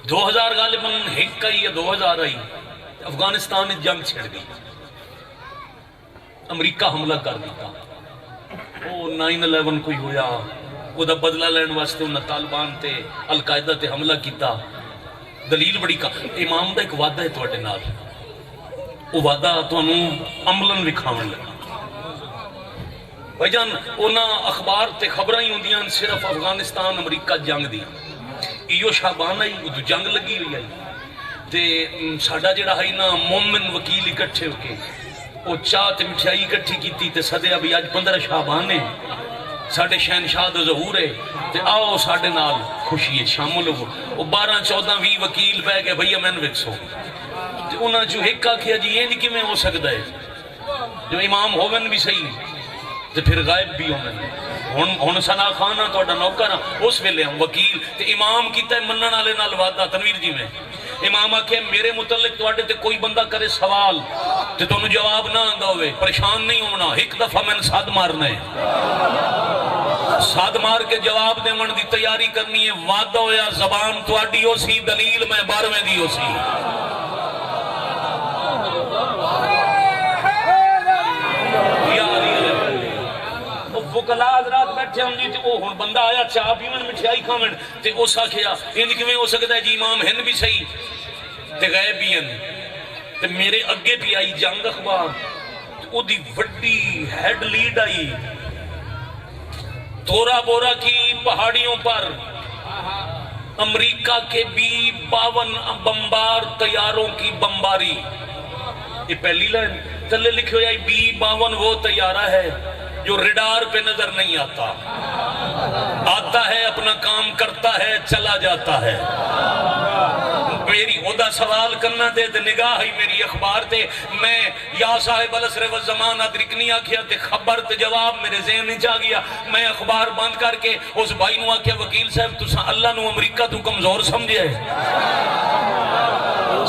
2000 غالباً ایک آئی یا 2000 آئی، افغانستان میں جنگ چھڑ گئی، امریکہ حملہ کر دیتا، وہ 9/11 کوئی ہویا، وہ دا بدلہ لین واسطے انہاں طالبان تے القاعدہ تے حملہ کیتا۔ دلیل بڑی کا امام دا ایک وعدہ ہے تواڈے نال، وہ وعدہ تانوں عملاً وکھاون لگا۔ بھائی جان انہاں اخبار تے خبراں ہی ہوندیاں صرف افغانستان امریکہ جنگ دی، ایو شعبان آئی ادو جنگ لگی ہوئی آئی تے ساڈا جڑا ہے نا مومن وکیل اکٹھے ہو کے وہ چاہ تے مٹھائی اکٹھی کیتی تے سدیا بھی اج 15 شعبان ہے، ساڈے شہنشاہ دا ظہور ہے تے آؤ ساڈے نال خوشی ہے شامل ہو۔ وہ 12 14 20 وکیل پہ گئے بھیا مین وکسو تے انہاں جو ایک آکھیا جی یہ نہیں کیویں ہو سکدا ہے، جو امام ہوون بھی صحیح تے پھر غائب بھی ہوون۔ ہن ثنا خان تہاڈا نوکر اس ویلے ہم وکیل تے امام کیتا ہے منن والے نال وعدہ تنویر جی میں امام آکھے میرے متعلق تواڈے تے کوئی بندہ کرے سوال تے تانوں جواب نہ آندا ہوئے پریشان نہیں ہونا، ایک دفعہ میں نے ساتھ مارنا ہے، ساتھ مار کے جواب دیون دی تیاری کرنی ہے۔ وعدہ ہویا زبان تواڈی ہو سی، دلیل میں 12ویں دی ہو سی۔ وکلا حضرات بیٹھے ہوں جی تے او ہن بندہ آیا چاہ پیون مٹھائی کھاون تے اس آکھیا انج کیویں ہو سکدا ہے جی امام ہن بھی صحیح تے غائب بھی ہیں تے میرے اگے بھی آئی جنگ اخبار او دی وڈی ہیڈ لیڈ آئی تورا بورا کی پہاڑیوں پر امریکہ کے B-52 بمبار طیاروں کی بمباری، یہ پہلی لائن تلے لکھے ہویا B-52 وہ طیارہ ہے جو ریڈار پہ نظر نہیں آتا، آتا ہے اپنا کام کرتا ہے چلا جاتا ہے۔ میری خدا سوال کرنا دے تے نگاہ ہی میری اخبار تے میں یا صاحب الاسر والزمان ادرکنی آکھیا تے خبر تے جواب میرے ذہن نہیں جا گیا۔ میں اخبار بند کر کے اس بھائی نو آکھیا وکیل صاحب تساں اللہ نو امریکہ تو کمزور سمجھے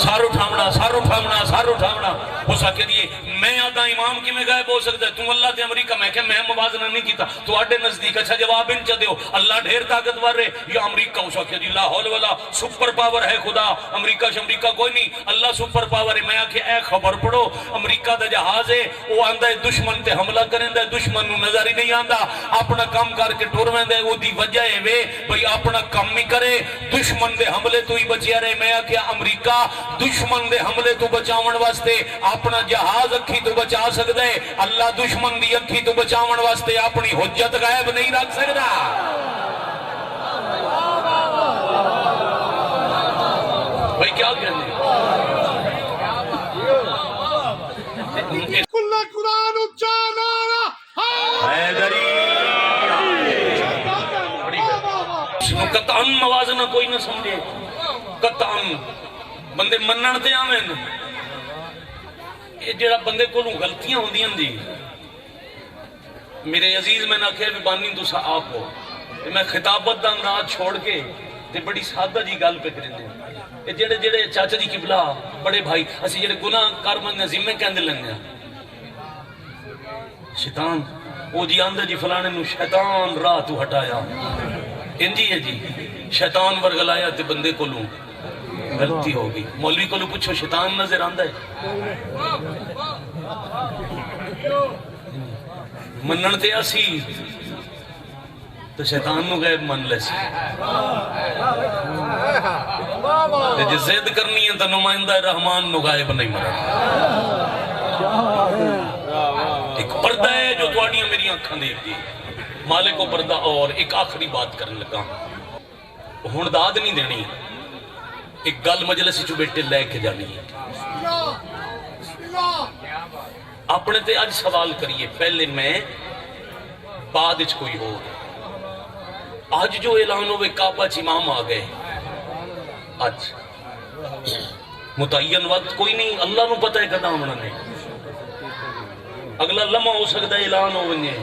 سار اٹھاونا سار اٹھاونا سار اٹھاونا ہو سکے دیئے میں آدھا امام کی میں غائب ہو سکتا ہے تو اللہ تے امریکہ میں کہ میں موازنہ نہیں کیتا تو آڈے نزدیک اچھا جواب ان چا دیو اللہ ڈھیر طاقتور رہے یا امریکہ ہو سکے دی لا حول والا سپر پاور ہے خدا امریکہ شمریکہ کوئی نہیں اللہ سپر پاور ہے۔ میں آکھے اے خبر پڑھو امریکہ دا جہاز ہے وہ آندہ ہے دشمن تے حملہ کریں دے دشمن نو نظر ہی نہیں آندہ اپنا کام کر کے ٹور میں دے وہ دی وجہ ہے وے بھئی اپنا کام نہیں کرے دشمن دے حملے تو ہی بچیا رہے۔ میں آکھے امریکہ دشمن دے حملے تو بچاون واسطے اپنا جہاز اکھی تو بچا سکتا ہے، اللہ دشمن دی اکھی تو بچاون واسطے اپنی حجت غائب نہیں رکھ سکتا۔ بھائی کیا کہنے کل قرآن اچھا نارا حیدری قطعاً موازنہ کوئی نہ سمجھے، قطعاً بندے منن تے آمیں یہ جڑا بندے کو غلطیاں ہوں دیاں دی میرے عزیز میں نہ کہے بھی بانی تو سا آپ ہو میں خطابت دا انداز چھوڑ کے تے بڑی سادہ جی گل پہ کریں دے یہ جڑے جڑے چاچا جی قبلہ بڑے بھائی اسی جڑے گناہ کار منگے ذمہ کہندے لنگے شیطان وہ جی آندہ جی فلانے نو شیطان راہ تو ہٹایا انجی ہے جی شیطان ورگلایا تے بندے کو لوں غلطی ہوگی۔ مولوی کو لو پوچھو شیطان نظر آندہ ہے منن تے اسی تو شیطان نو غیب من لے سی جی زید کرنی ہے تو نمائندہ رحمان نو غائب نہیں مرا۔ ایک پردہ ہے جو تواڈیاں میری آنکھاں دیکھ دی مالک کو پردہ۔ اور ایک آخری بات کرنے لگا ہن داد نہیں دینی ایک گل مجلس چو بیٹے لے کے جانی ہے اپنے تے آج سوال کریے پہلے میں بعد اچھ کوئی ہو آج جو اعلان ہوئے کعبہ امام آ گئے آج متعین وقت کوئی نہیں اللہ نو پتہ ہے کدا ہونا نہیں اگلا لمحہ ہو سکتا ہے اعلان ہوئے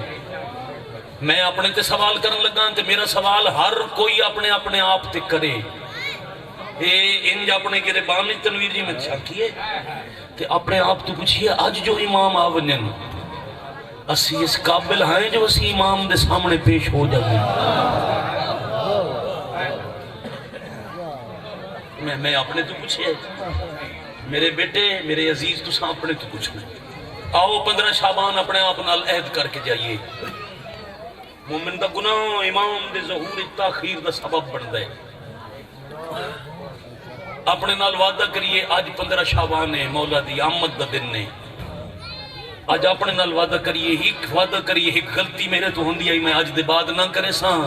میں اپنے تے سوال کرنے لگا تے میرا سوال ہر کوئی اپنے اپنے آپ تے کرے انج اپنے گربانی تنویر جی میں چھاکیے تے اپنے آپ تو پوچھئے آج جو امام آونن اسی اس قابل ہیں جو اسی امام دے سامنے پیش ہو جائے میں اپنے تو پوچھے میرے بیٹے میرے عزیز تساں اپنے تو پوچھنا آؤ 15 شعبان اپنے آپ نال عہد کر کے جائیے مومن دا گناہ امام دے ظہور تاخیر دا سبب بندا ہے اپنے نال وعدہ کریے آج 15 شعبان ہے مولا دی آمد دا دن نے آج اپنے نال وعدہ کریے ایک غلطی میرے تو ہوندی آئی میں آج دے بعد نہ کرے ساں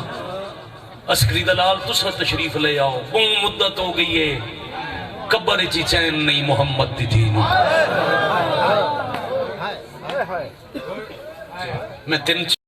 عسکری دلال تسا تشریف لے آؤ بہت مدت ہو گئی ہے قبر چی چین نہیں محمد دی دین میں 3